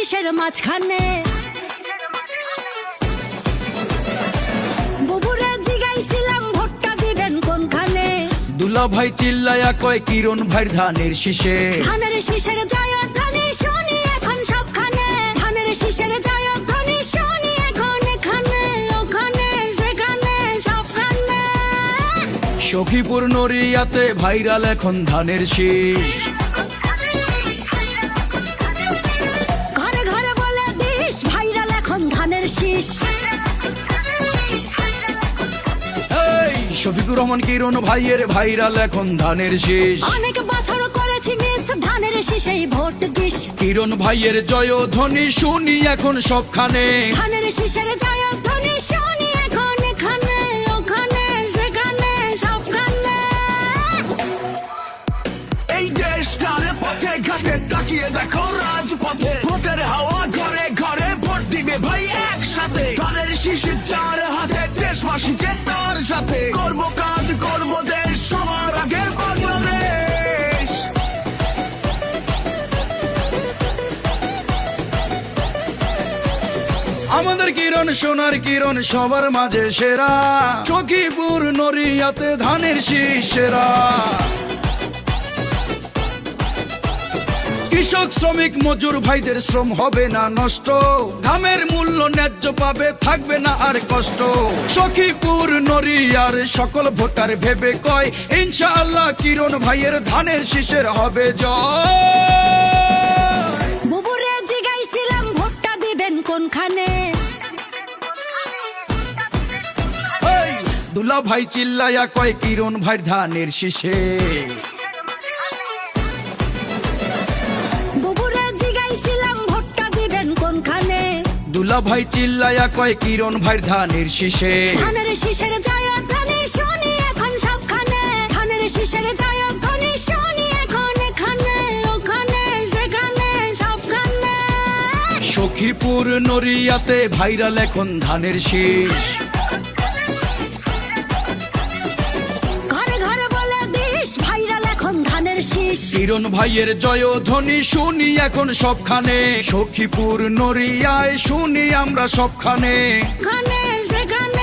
শীষের মাঝখানে। বুবুরে জিগাইছিলাম ভোটটা দিবেন কোনখানে। দুলা ভাই চিল্লায়া কয় কিরণ ভাইয়ের ধানের শীষে। ধানের শীষের জয়ধ্বনি শুনি এখন সবখানে। ধানের শীষের জয়ধ্বনি শুনি এখন এখানে ওখানে সেখানে সবখানে। সখীপুর নড়িয়াতে ভাইরাল এখন ধানের শীষ। ঘরে ঘরে বলে দিস ভাইরাল এখন ধানের শীষ। শফিকুর রহমান কিরণ ভাইয়ের ভাইরাল এখন ধানের শীষ। অনেক বছর করেছি মিস ধানের শীষেই ভোট দিস। কিরণ ভাইয়ের জয়ধ্বনি শুনি এখন সবখানে। ধানের শীষের জয়ধ্বনি শুনি এখন এখানে ওখানে সেখানে সবখানে। এই দেশটারে পথে ঘাটে তাকিয়ে দেখো রাজপথে। ভোটের হাওয়া ঘরে ঘরে ভোট দিবে ভাই একসাথে। ধানের শীষ চার হাতে দেশবাসী যে তার সাথে। করব কাজ করব দেশ সবার আগে বাংলাদেশ। আমাদের কিরণ সোনার কিরণ সবার মাঝে সেরা। সখীপুর নড়িয়াতে ধানের শীষ সেরা। কৃষক শ্রমিক মজুর ভাইদের শ্রম হবে না নষ্ট। ঘামের মূল্য ন্যায্য পাবে থাকবে না আর কষ্ট। সখীপুর নড়িয়ার সকল ভোটার ভেবে কয় ইনশাআল্লাহ কিরণ ভাইয়ের ধানের শীষের হবে জয়। বুবুরে জিগাইছিলাম ভোটটা দিবেন কোনখানে। দুলা ভাই চিল্লায়া কয় কিরণ ভাইয়ের ধানের শীষে। বুবুরে জিগাইছিলাম ভোটটা দিবেন কোনখানে। দুলা ভাই চিল্লায়া কয় কিরণ ভাইয়ের ধানের শীষে। ধানের শীষের জয়ধ্বনি শুনি এখন সবখানে। ধানের শীষের জয়ধ্বনি শুনি এখন এখানে ওখানে সেখানে সবখানে। সখীপুর নড়িয়াতে ভাইরাল এখন ধানের শীষ। ঘরে ঘরে বলে দিস ভাইরাল এখন ধানের শীষ। কিরণ ভাইয়ের জয়ধ্বনি শুনি এখন সবখানে। সখীপুর নড়িয়ায় শুনি আমরা সবখানে। এখানে সেখানে